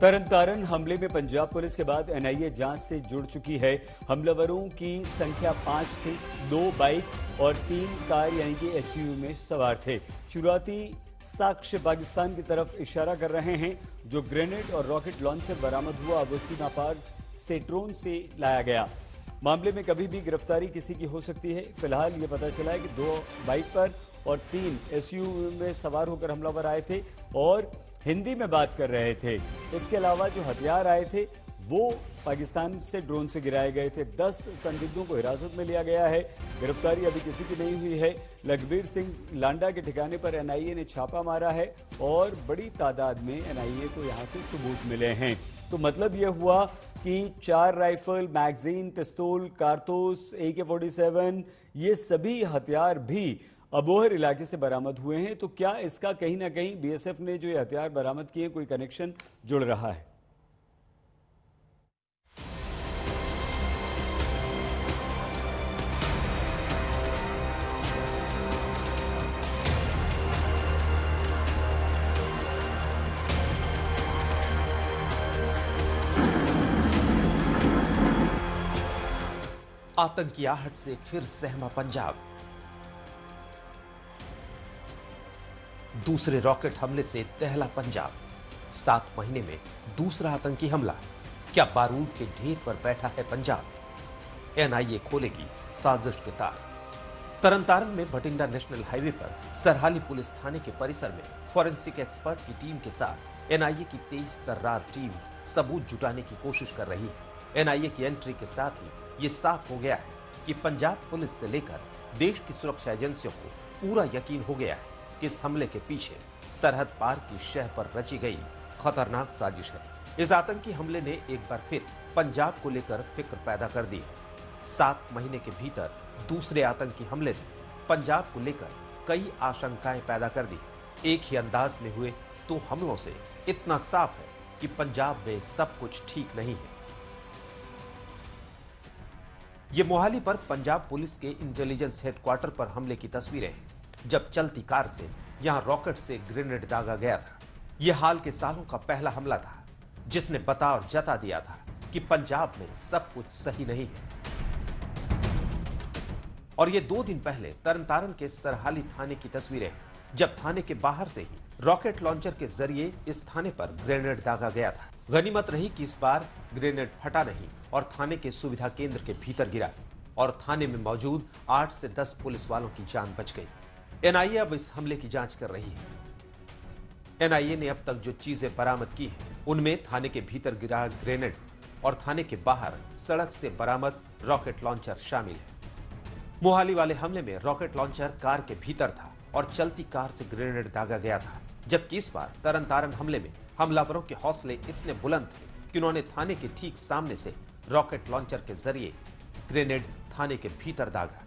तरन हमले में पंजाब पुलिस के बाद एनआईए जांच से जुड़ चुकी है। हमलावरों की संख्या 5 थी, 2 बाइक और 3 कार यानी कि एसयूवी में सवार थे। शुरुआती साक्ष्य पाकिस्तान की तरफ इशारा कर रहे हैं। जो ग्रेनेड और रॉकेट लॉन्चर बरामद हुआ वो सीमा पार से ड्रोन से लाया गया। मामले में कभी भी गिरफ्तारी किसी की हो सकती है। फिलहाल ये पता चला है कि 2 बाइक पर और 3 एसयूवी में सवार होकर हमलावर आए थे और हिंदी में बात कर रहे थे। इसके अलावा जो हथियार आए थे वो पाकिस्तान से ड्रोन से गिराए गए थे। 10 संदिग्धों को हिरासत में लिया गया है। गिरफ्तारी अभी किसी की नहीं हुई है। लखबीर सिंह लांडा के ठिकाने पर एनआईए ने छापा मारा है और बड़ी तादाद में एनआईए को यहां से सबूत मिले हैं। तो मतलब यह हुआ कि 4 राइफल, मैगजीन, पिस्तौल, कारतूस, AK-47 ये सभी हथियार भी अबोहर इलाके से बरामद हुए हैं। तो क्या इसका कहीं ना कहीं बीएसएफ ने जो ये हथियार बरामद किए कोई कनेक्शन जुड़ रहा है? आतंकी आहट से फिर सहमा पंजाब। दूसरे रॉकेट हमले से दहला पंजाब। 7 महीने में दूसरा आतंकी हमला। क्या बारूद के ढेर पर बैठा है पंजाब? एनआईए खोलेगी साजिश के तार। तरन में भटिंडा नेशनल हाईवे पर सरहाली पुलिस थाने के परिसर में फॉरेंसिक एक्सपर्ट की टीम के साथ एनआईए की तेज तर्रार टीम सबूत जुटाने की कोशिश कर रही है। एनआईए की एंट्री के साथ ही यह साफ हो गया है कि पंजाब पुलिस से लेकर देश की सुरक्षा एजेंसियों को पूरा यकीन हो गया है कि इस हमले के पीछे सरहद पार की शह पर रची गई खतरनाक साजिश है। इस आतंकी हमले ने एक बार फिर पंजाब को लेकर फिक्र पैदा कर दी है। 7 महीने के भीतर दूसरे आतंकी हमले ने पंजाब को लेकर कई आशंकाएं पैदा कर दी। एक ही अंदाज में हुए 2 हमलों से इतना साफ है कि पंजाब में सब कुछ ठीक नहीं है। ये मोहाली पर पंजाब पुलिस के इंटेलिजेंस हेडक्वार्टर पर हमले की तस्वीरें हैं, जब चलती कार से यहां रॉकेट से ग्रेनेड दागा गया था। यह हाल के सालों का पहला हमला था जिसने बता और जता दिया था कि पंजाब में सब कुछ सही नहीं है। और ये 2 दिन पहले तरन के सरहाली थाने की तस्वीरें हैं, जब थाने के बाहर से ही रॉकेट लॉन्चर के जरिए इस थाने पर ग्रेनेड दागा गया था। गनीमत रही कि इस बार ग्रेनेड फटा नहीं और थाने के सुविधा केंद्र के भीतर गिरा और थाने में मौजूद 8 से 10 पुलिस वालों की जान बच गई। एनआईए अब इस हमले की जांच कर रही है। एनआईए ने अब तक जो चीजें बरामद की हैं, उनमें थाने के भीतर गिरा ग्रेनेड और थाने के बाहर सड़क से बरामद रॉकेट लॉन्चर शामिल है। मोहाली वाले हमले में रॉकेट लॉन्चर कार के भीतर था और चलती कार से ग्रेनेड दागा गया था, जबकि इस बार तरन हमले में हमलावरों के हौसले इतने बुलंद थे कि उन्होंने थाने के ठीक सामने से रॉकेट लॉन्चर के जरिए ग्रेनेड थाने के भीतर दागा।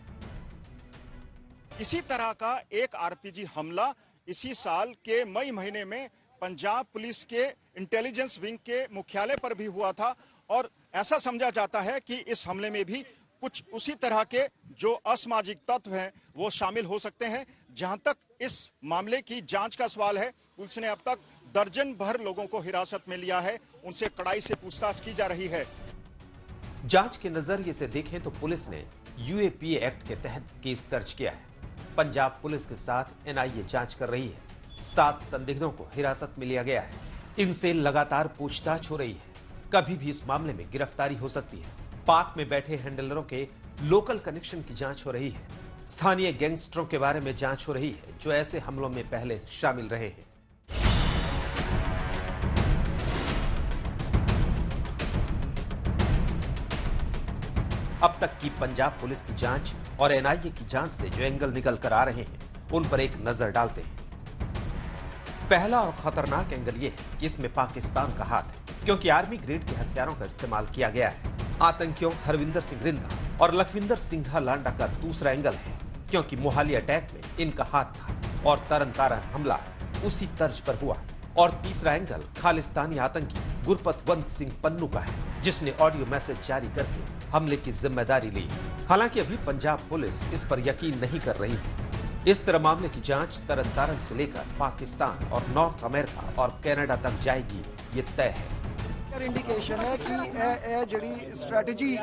इसी तरह का एक आरपीजी हमला इसी साल के मई महीने में पंजाब पुलिस के इंटेलिजेंस विंग के मुख्यालय पर भी हुआ था और ऐसा समझा जाता है कि इस हमले में भी कुछ उसी तरह के जो असामाजिक तत्व हैं वो शामिल हो सकते हैं। जहां तक इस मामले की जांच का सवाल है, पुलिस ने अब तक दर्जन भर लोगों को हिरासत में लिया है। उनसे कड़ाई से पूछताछ की जा रही है। जांच के नजरिए से देखें तो पुलिस ने यूएपीए एक्ट के तहत केस दर्ज किया है। पंजाब पुलिस के साथ एनआईए जांच कर रही है। 7 संदिग्धों को हिरासत में लिया गया है। इनसे लगातार पूछताछ हो रही है। कभी भी इस मामले में गिरफ्तारी हो सकती है। पाक में बैठे हैंडलरों के लोकल कनेक्शन की जांच हो रही है। स्थानीय गैंगस्टरों के बारे में जांच हो रही है जो ऐसे हमलों में पहले शामिल रहे हैं। अब तक की पंजाब पुलिस की जांच और एनआईए की जांच से जो एंगल निकल कर आ रहे हैं, उन पर एक नजर डालते हैं। पहला और खतरनाक एंगल यह है कि इसमें पाकिस्तान का हाथ है, क्योंकि आर्मी ग्रेड के हथियारों का इस्तेमाल किया गया है। आतंकियों हरविंदर सिंह रिंदा और लखविंदर सिंघा लांडा का दूसरा एंगल है, क्योंकि मोहाली अटैक में इनका हाथ था और तरन हमला उसी तर्ज पर हुआ। और तीसरा एंगल खालिस्तानी आतंकी गुरपतवंत सिंह पन्नू का है, जिसने ऑडियो मैसेज जारी करके हमले की जिम्मेदारी ली। हालांकि अभी पंजाब पुलिस इस पर यकीन नहीं कर रही है। इस तरह मामले की जांच तरन से लेकर पाकिस्तान और नॉर्थ अमेरिका और कनाडा तक जाएगी, ये तय है। ਇੰਡੀਕੇਸ਼ਨ ਹੈ ਕਿ ਇਹ ਜਿਹੜੀ ਸਟ੍ਰੈਟਜੀ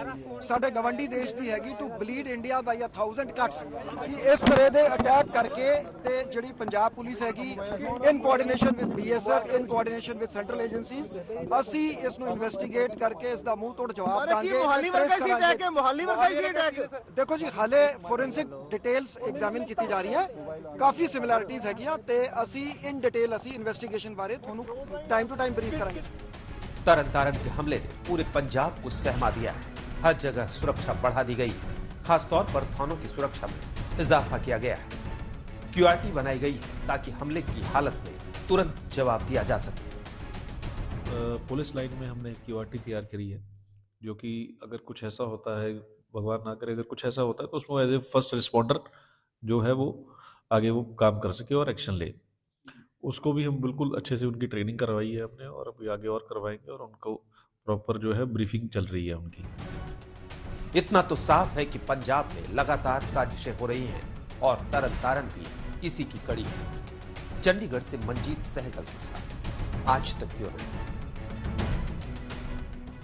ਸਾਡੇ ਗਵੰਡੀ ਦੇਸ਼ ਦੀ ਹੈਗੀ to bleed India by 1000 cuts ਕਿ ਇਸ ਤਰ੍ਹਾਂ ਦੇ ਅਟੈਕ ਕਰਕੇ ਤੇ ਜਿਹੜੀ ਪੰਜਾਬ ਪੁਲਿਸ ਹੈਗੀ in coordination with BSF in coordination with central agencies ਅਸੀਂ ਇਸ ਨੂੰ ਇਨਵੈਸਟੀਗੇਟ ਕਰਕੇ ਇਸ ਦਾ ਮੂੰਹ ਤੋੜ ਜਵਾਬ ਦਾਂਗੇ। ਮੁਹਾਲੀ ਵਰਗਾ ਸੀ ਅਟੈਕ ਦੇਖੋ ਜੀ ਹਾਲੇ ਫੋਰੈਂਸਿਕ ਡਿਟੇਲਸ ਐਗਜ਼ਾਮਿਨ ਕੀਤੀ ਜਾ ਰਹੀ ਹੈ, ਕਾਫੀ ਸਿਮਿਲੈਰਿਟੀਜ਼ ਹੈਗੀਆਂ ਤੇ ਅਸੀਂ ਇਨ ਡਿਟੇਲ ਅਸੀਂ ਇਨਵੈਸਟੀਗੇਸ਼ਨ ਬਾਰੇ ਤੁਹਾਨੂੰ ਟਾਈਮ ਟੂ ਟਾइम ब्रीफ करेंगे। तरन के हमले ने पूरे पंजाब को सहमा दिया। हर जगह सुरक्षा बढ़ा दी गई, खासतौर पर थानों की सुरक्षा में इजाफा किया गया है। क्यूआरटी बनाई गई ताकि हमले की हालत में तुरंत जवाब दिया जा सके। पुलिस लाइन में हमने क्यूआरटी तैयार करी है, जो कि अगर कुछ ऐसा होता है, भगवान ना करे अगर कुछ ऐसा होता है, तो उसमें एज ए फर्स्ट रिस्पॉन्डर जो है वो आगे वो काम कर सके और एक्शन ले। उसको भी हम बिल्कुल अच्छे से उनकी ट्रेनिंग करवाई है हमने, और अभी आगे और करवाएंगे, और उनको प्रॉपर जो है ब्रीफिंग चल रही है उनकी। इतना तो साफ है कि पंजाब में लगातार साजिशें हो रही हैं और तरन भी इसी की कड़ी है। चंडीगढ़ से मंजीत सहगल के साथ आज तक ब्यूरो।